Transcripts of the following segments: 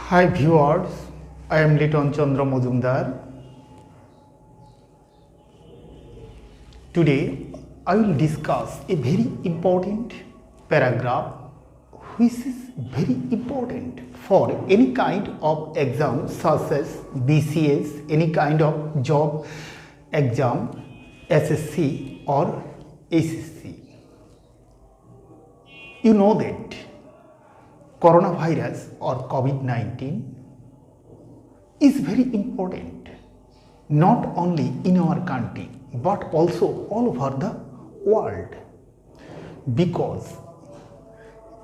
Hi viewers, I am Liton Chandra Majumdar. Today I will discuss a very important paragraph which is very important for any kind of exam such as BCS, any kind of job exam, SSC or ACC. You know that coronavirus or COVID-19 is very important not only in our country but also all over the world because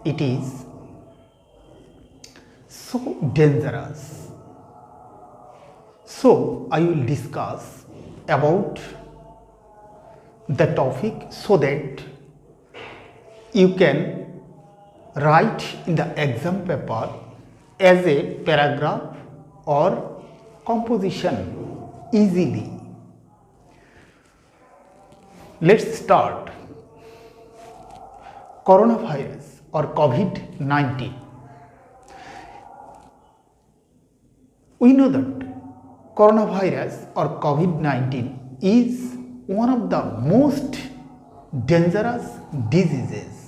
it is so dangerous. So I will discuss about the topic so that you can write in the exam paper as a paragraph or composition easily. Let's start. Coronavirus or COVID-19. We know that coronavirus or COVID-19 is one of the most dangerous diseases.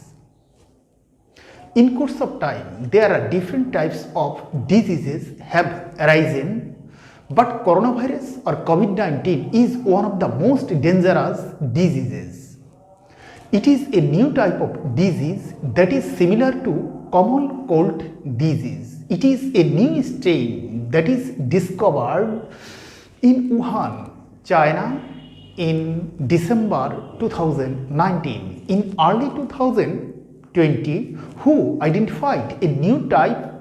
In course of time, there are different types of diseases have arisen, but coronavirus or COVID-19 is one of the most dangerous diseases. It is a new type of disease that is similar to common cold disease. It is a new strain that is discovered in Wuhan, China in December 2019. In early 2020, who identified a new type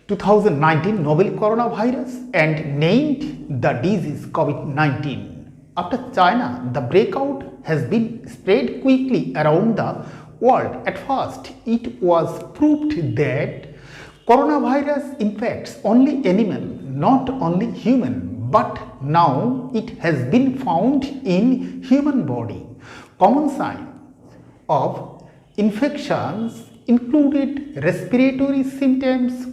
2019 novel coronavirus and named the disease COVID-19. After China, the breakout has been spread quickly around the world. At first, it was proved that coronavirus infects only animal, not only human, but now it has been found in human body. Common signs of infections included respiratory symptoms,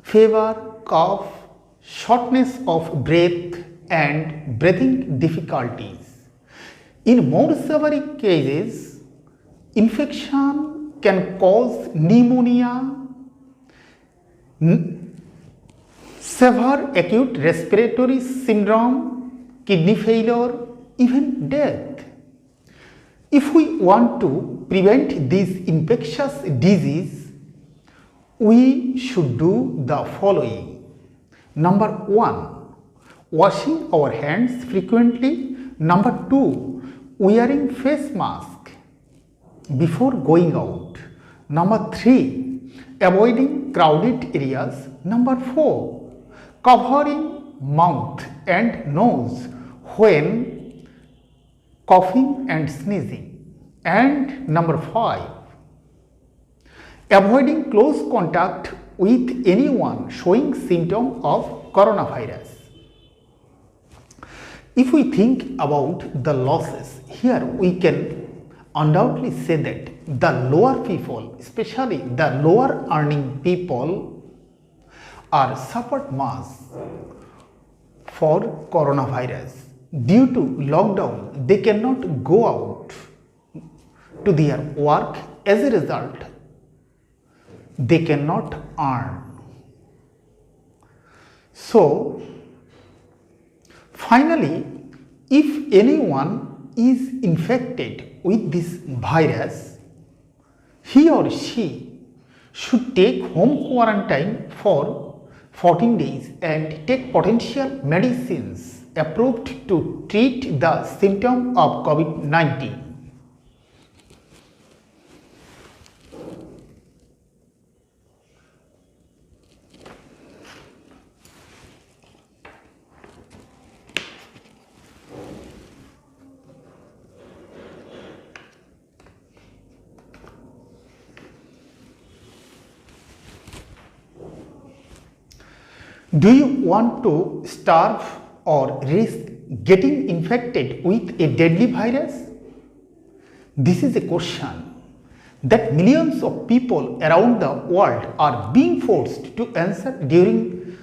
fever, cough, shortness of breath and breathing difficulties. In more severe cases, infection can cause pneumonia, severe acute respiratory syndrome, kidney failure, even death. If we want to prevent this infectious disease, we should do the following. Number 1, washing our hands frequently. Number 2, wearing face mask before going out. Number 3, avoiding crowded areas. Number 4, covering mouth and nose when coughing and sneezing. And number 5, avoiding close contact with anyone showing symptoms of coronavirus. If we think about the losses, here we can undoubtedly say that the lower people, especially the lower earning people, are suffered much for coronavirus. Due to lockdown, they cannot go out to their work. As a result, they cannot earn. So, finally, if anyone is infected with this virus, he or she should take home quarantine for 14 days and take potential medicines approved to treat the symptom of COVID-19. Do you want to starve or risk getting infected with a deadly virus? This is a question that millions of people around the world are being forced to answer during.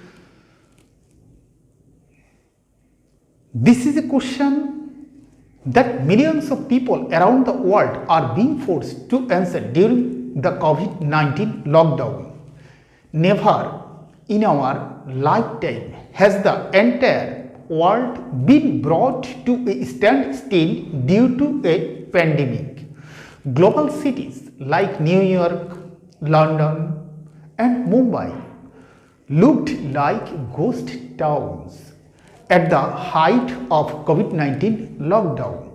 This is a question that millions of people around the world are being forced to answer during the COVID-19 lockdown. Never in our lifetime has the entire world been brought to a standstill due to a pandemic. Global cities like New York, London, and Mumbai looked like ghost towns at the height of COVID-19 lockdown,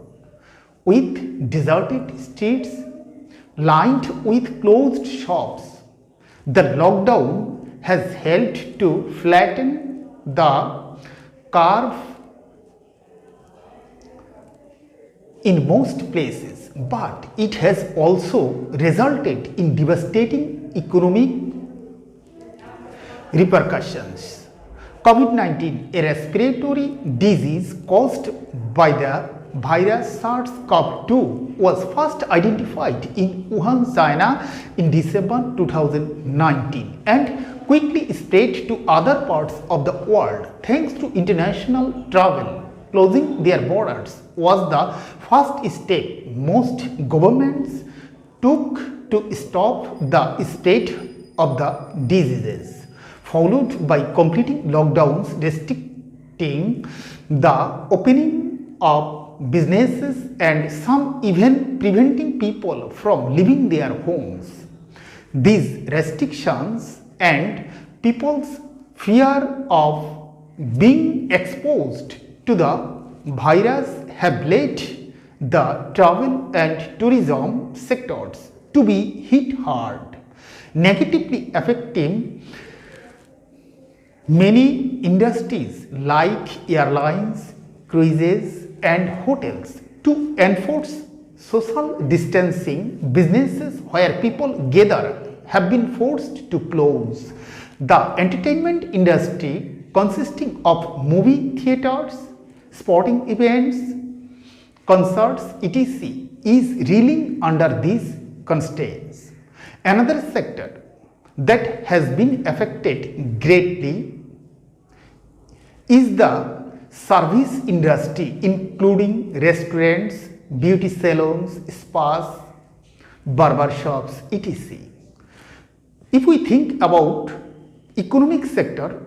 with deserted streets lined with closed shops. The lockdown has helped to flatten the curve in most places, but it has also resulted in devastating economic repercussions. COVID-19, a respiratory disease caused by the virus SARS-CoV-2, was first identified in Wuhan, China in December 2019 and quickly spread to other parts of the world thanks to international travel. Closing their borders was the first step most governments took to stop the spread of the diseases, followed by completing lockdowns restricting the opening of businesses and some even preventing people from leaving their homes. These restrictions and people's fear of being exposed to the virus have led the travel and tourism sectors to be hit hard, negatively affecting many industries like airlines, cruises, and hotels. To enforce social distancing, businesses where people gather have been forced to close. The entertainment industry, consisting of movie theaters, sporting events, concerts, etc., is reeling under these constraints. Another sector that has been affected greatly is the service industry, including restaurants, beauty salons, spas, barber shops, etc. If we think about economic sector,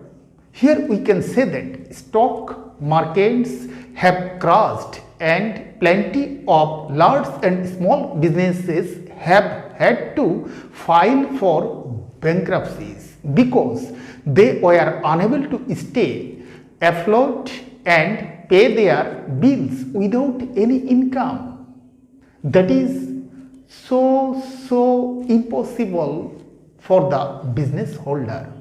here we can say that stock markets have crashed and plenty of large and small businesses have had to file for bankruptcies because they were unable to stay afloat and pay their bills without any income. That is so impossible for the business holder.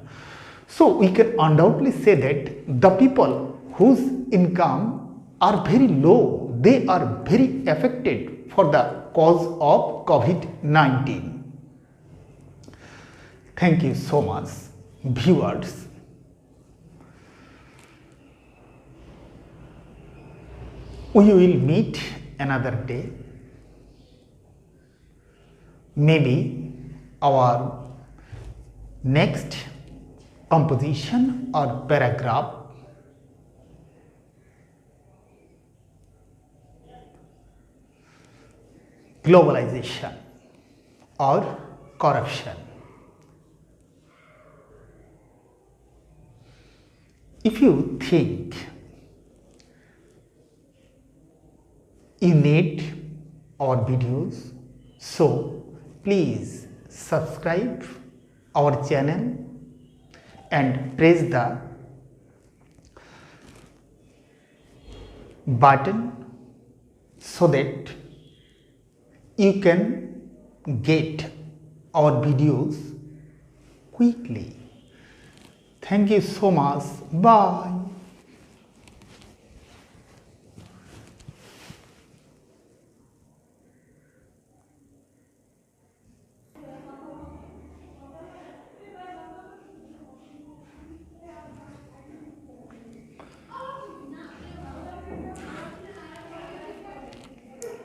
So we can undoubtedly say that the people whose income are very low, they are very affected for the cause of COVID-19. Thank you so much, viewers. We will meet another day. Maybe our next composition or paragraph globalization or corruption. If you think you need our videos, so please subscribe our channel and press the button so that you can get our videos quickly. Thank you so much. Bye.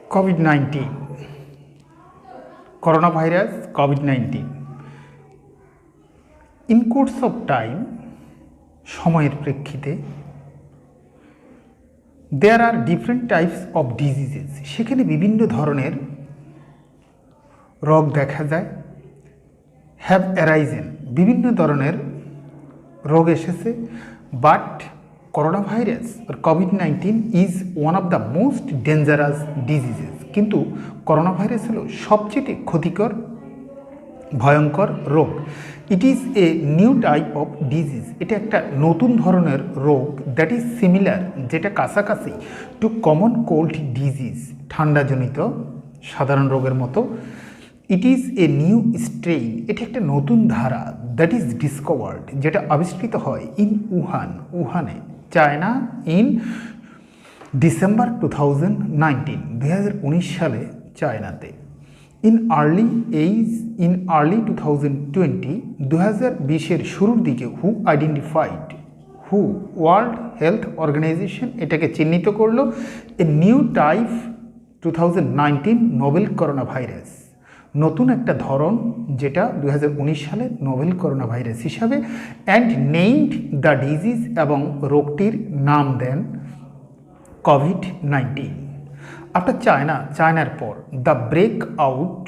COVID-19 corona virus COVID-19 in course of time, সময়ের প্রেক্ষিতে, দেয়ার আর different types of diseases, সেখানে বিভিন্ন ধরনের রোগ দেখা যায়। Have অ্যারাইজেন, বিভিন্ন ধরনের রোগ এসেছে। বাট করোনা ভাইরাস আর কোভিড-19 is one of the most dangerous diseases, কিন্তু করোনা ভাইরাস হলো সবচেয়ে ক্ষতিকর ভয়ঙ্কর রোগ। It is a new type of disease, এটা একটা নতুন ধরনের রোগ দ্যাট ইজ সিমিলার, যেটা কাছাকাছি টু কমন কোল্ড ডিজিজ, ঠান্ডাজনিত সাধারণ রোগের মতো। ইট ইজ এ নিউ স্ট্রেইন, এটা একটা নতুন ধারা দ্যাট ইজ ডিসকভার্ড, যেটা আবিষ্কৃত হয় ইন উহানে, চায়না ইন ডিসেম্বর 2019 সালে চায়নাতে। ইন আর্লি 2020 2020-এর শুরুর দিকে ওয়ার্ল্ড হেলথ অর্গানাইজেশন এটাকে চিহ্নিত করলো a new type 2019 novel corona virus, নতুন একটা ধরন যেটা 2019 সালে নোভেল করোনা ভাইরাস হিসাবে, অ্যান্ড নেইমড দ্য ডিজিজ, এবং রোগটির নাম দেন কোভিড-19। আফটার চায়নার পর the break out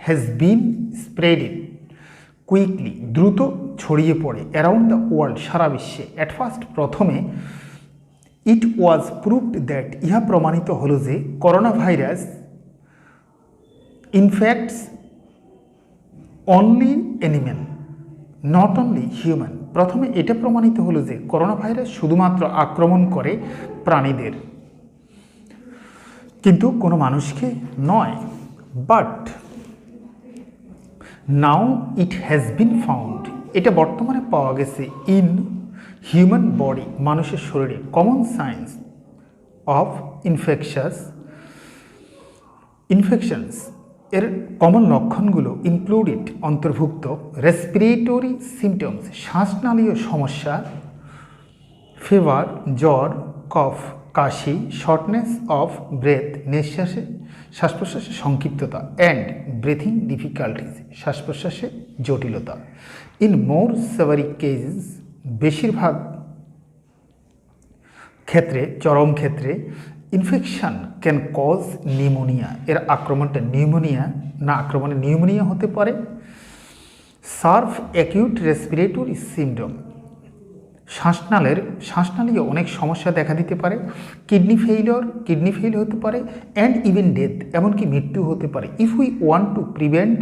has been spreaded quickly, দ্রুত ছড়িয়ে পড়ে অ্যারাউন্ড দ্য ওয়ার্ল্ড, সারা বিশ্বে। অ্যাট ফার্স্ট, প্রথমে ইট ওয়াজ প্রুভড দ্যাট, ইহা প্রমাণিত হলো যে corona virus infects only animal, not only human. প্রথমে এটা প্রমাণিত হলো যে করোনা ভাইরাস শুধুমাত্র আক্রমণ করে প্রাণীদের, কিন্তু কোনো মানুষকে নয়। But now it has been found, এটা বর্তমানে পাওয়া গেছে ইন হিউম্যান বডি, মানুষের শরীরে। কমন সাইন্স অফ ইনফেকশনস, এর কমন লক্ষণগুলো ইনক্লুডেড, অন্তর্ভুক্ত, রেসপিরেটরি সিমটমস, শ্বাসনালীয় সমস্যা, ফিভার, জ্বর, কফ, কাশি, শর্টনেস অফ ব্রেথ, শ্বাস প্রশ্বাসে সংক্ষিপ্ততা, অ্যান্ড ব্রিথিং ডিফিকাল্টিস, শ্বাস প্রশ্বাসে জটিলতা। ইন মোর সেভারি কেসেস, বেশিরভাগ ক্ষেত্রে, চরম ক্ষেত্রে, ইনফেকশন ক্যান কজ নিউমোনিয়া, এর আক্রমণটা নিউমোনিয়া হতে পারে। সার্ভ অ্যাকিউট রেসপিরেটরি সিন্ড্রোম, শ্বাসনালীয় অনেক সমস্যা দেখা দিতে পারে। কিডনি ফেইল হতে পারে, অ্যান্ড ইভেন ডেথ, এমনকি মৃত্যু হতে পারে। If we want to prevent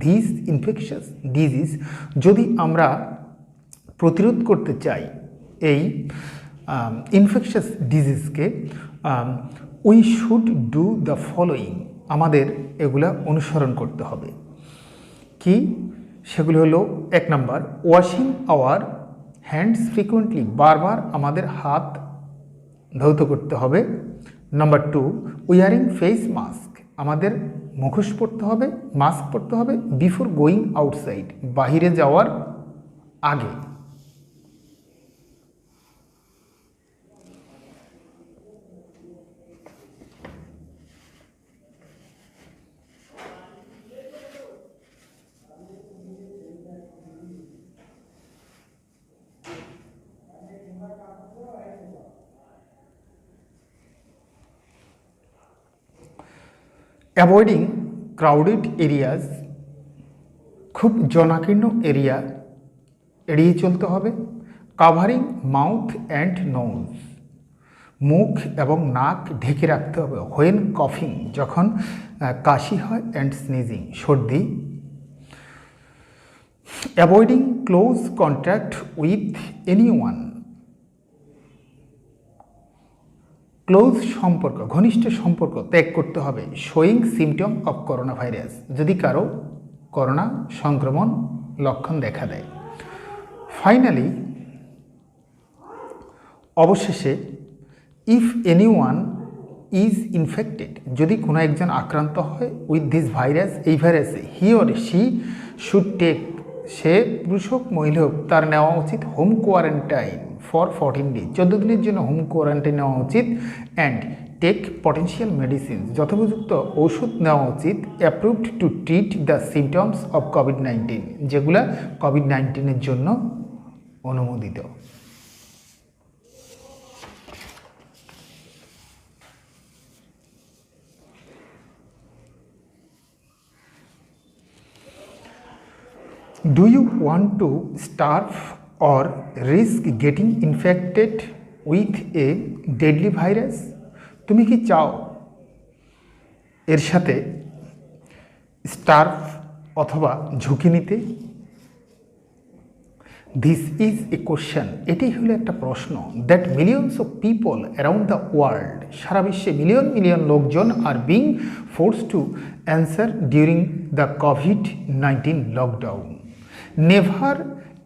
this infectious disease, যদি আমরা প্রতিরোধ করতে চাই এই ইনফেকশাস ডিজিজকে, we should do the following, আমাদের এগুলা অনুসরণ করতে হবে। কি সেগুলো হলো, 1 number, washing our hands frequently, বারবার আমাদের হাত ধৌত করতে হবে। নাম্বার 2, উইয়ারিং ফেস মাস্ক, আমাদের মুখোশ পরতে হবে, মাস্ক পরতে হবে। বিফোর গোয়িং আউটসাইড, বাহিরে যাওয়ার আগে। অ্যাভয়েডিং ক্রাউডেড এরিয়াস, খুব জনাকীর্ণ এরিয়া এড়িয়ে চলতে হবে। কাভারিং মাউথ অ্যান্ড নোজ, মুখ এবং নাক ঢেকে রাখতে হবে। হোয়েন কফিং, যখন কাশি হয়। অ্যান্ড স্নিজিং, সর্দি। Avoiding close contact with anyone, ঘনিষ্ঠ সম্পর্ক ত্যাগ করতে হবে। Showing symptom of corona virus, যদি কারো করোনা সংক্রমণ লক্ষণ দেখা দেয়। ফাইনালি, অবশেষে, ইফ এনিওয়ান ইজ ইনফেক্টেড, যদি কোনো একজন আক্রান্ত হয় উইথ দিস ভাইরাস, এই ভাইরাসে, he or she should take, সে পুরুষ হোক মহিলা হোক, তার নেওয়া উচিত হোম কোয়ারেন্টাইন ফর 14 days, 14 দিনের জন্য হোম কোয়ারেন্টাইন নেওয়া উচিত। অ্যান্ড টেক পটেন্সিয়াল মেডিসিন, যথোপযুক্ত ওষুধ নেওয়া উচিত approved to treat the symptoms of COVID-19, যেগুলা কোভিড-19 জন্য অনুমোদিত। Do you want to starve or risk getting infected with a deadly virus? তুমি কি চাও এর সাথে স্টার্ভ অথবা ঝুঁকি নিতে? দিস ইজ এ কোশ্চেন, এটাই হলো একটা প্রশ্ন that millions of people around the world, সারা বিশ্বে মিলিয়ন মিলিয়ন লোকজন are being force to answer during the কোভিড-19 lockdown. Never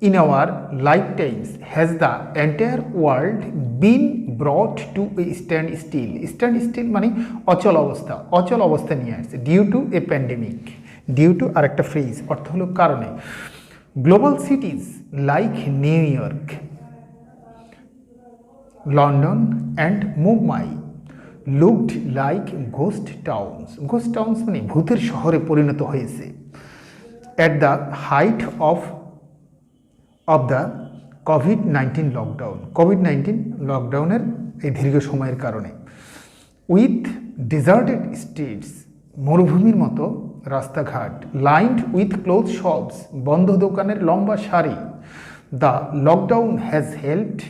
in our lifetimes has the entire world been brought to a standstill. Standstill মানে অচল অবস্থা, অচল অবস্থা নিয়ে আসছে due to a pandemic. Due to আর একটা ফ্রেজ, অর্থ হলো কারণে। Global cities like New York, London and Mumbai looked like ghost towns. Ghost towns মানে ভূতের শহরে পরিণত হয়েছে at the height of the COVID-19 lockdown, COVID-19 লকডাউনের এই দীর্ঘ সময়ের কারণে। উইথ ডিজার্টেড স্ট্রিটস, মরুভূমির মতো রাস্তাঘাট, লাইন্ড উইথ ক্লোথ শপস, বন্ধ দোকানের লম্বা সারি। The lockdown has helped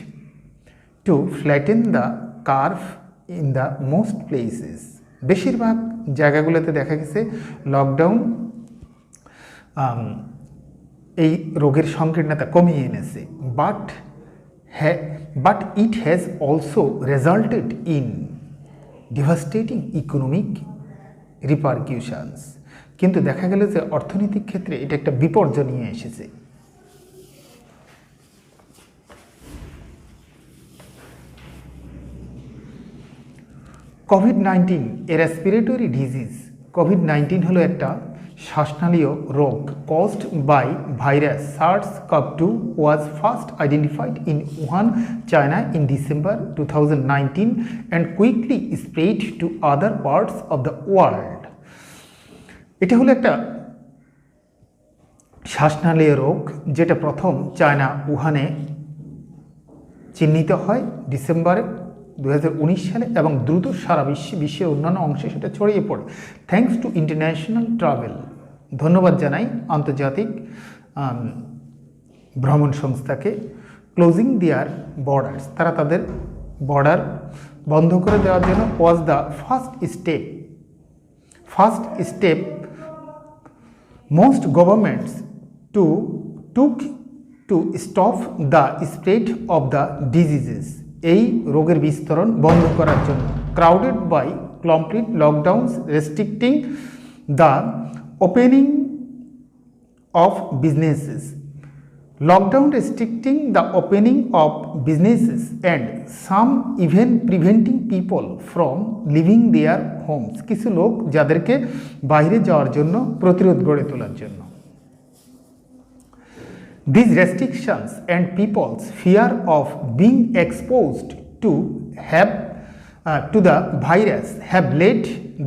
to flatten the curve in the most places. বেশিরভাগ জায়গাগুলোতে দেখা গেছে লকডাউন এই রোগের সংকীর্ণতা কমিয়ে এনেছে, but it has also resulted in devastating economic repercussions. কিন্তু দেখা গেল যে অর্থনৈতিক ক্ষেত্রে এটা একটা বিপর্যয় নিয়ে এসেছে। কোভিড-19 এ রেসপিরেটরি ডিজিজ। কোভিড-19 হলো একটা শ্বাসনালীয় রোগ caused by virus SARS-CoV-2 was first identified in Wuhan, China in December 2019 and quickly spread to other parts of the world. এটা হলো একটা শ্বাসনালীয় রোগ যেটা প্রথম চায়না উহানে চিহ্নিত হয় ডিসেম্বরে 2019 সালে এবং দ্রুত সারা বিশ্বের অন্যান্য অংশে সেটা ছড়িয়ে পড়ে থ্যাঙ্কস টু ইন্টারন্যাশনাল ট্রাভেল। ধন্যবাদ জানাই আন্তর্জাতিক ভ্রমণ সংস্থাকে। ক্লোজিং দেয়ার বর্ডার্স, তারা তাদের বর্ডার বন্ধ করে দেওয়ার জন্য was the first step most governments took to stop the spread of the diseases. এই রোগের বিস্তরণ বন্ধ করার জন্য crowded by complete lockdowns restricting the opening of businesses, lockdown restricting the opening of businesses and some even preventing people from leaving their homes, কিছু লোক যাদেরকে বাইরে যাওয়ার জন্য প্রতিরোধ গড়ে তোলার জন্য। These restrictions and people's fear of being exposed to the virus have led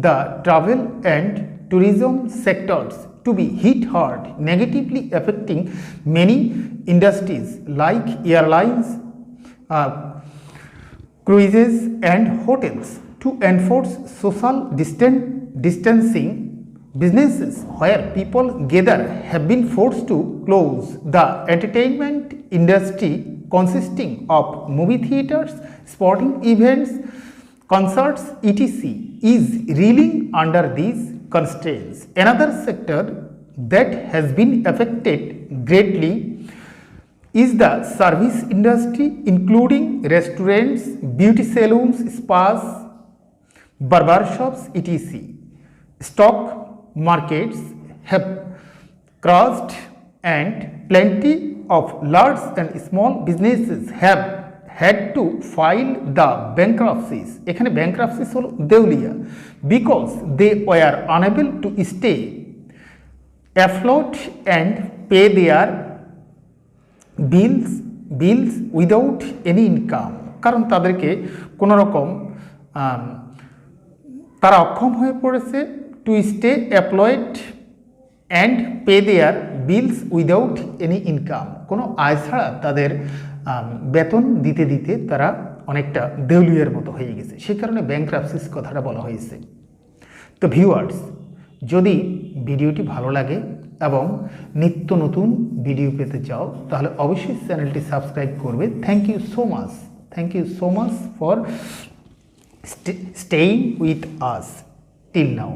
the travel and tourism sectors to be hit hard, negatively affecting many industries like airlines, cruises and hotels. To enforce social distancing, businesses where people gather have been forced to close. The entertainment industry consisting of movie theaters, sporting events, concerts, etc. is reeling under these constraints. Another sector that has been affected greatly is the service industry, including restaurants, beauty salons, spas, barber shops, etc. Stock markets have crashed and plenty of large and small businesses have had to file the bankruptcies. এখানে bankruptcies হলো দেউলিয়া because they were unable to stay afloat and pay their bills without any income, কারণ তাদেরকে কোনো রকম তারা অক্ষম হয়ে পড়েছে to stay employed and pay their bills without any income. কোনো আয় ছাড়া তাদের বেতন দিতে দিতে তারা অনেকটা দেউলিয়ার মতো হয়ে গেছে, সে কারণে ব্যাংক্রাপসিস কথাটা বলা হয়েছে। তো ভিউয়ার্স, যদি ভিডিওটি ভালো লাগে এবং নিত্য নতুন ভিডিও পেতে চাও তাহলে অবশ্যই চ্যানেলটি সাবস্ক্রাইব করবে। Thank you so much for staying with us till now.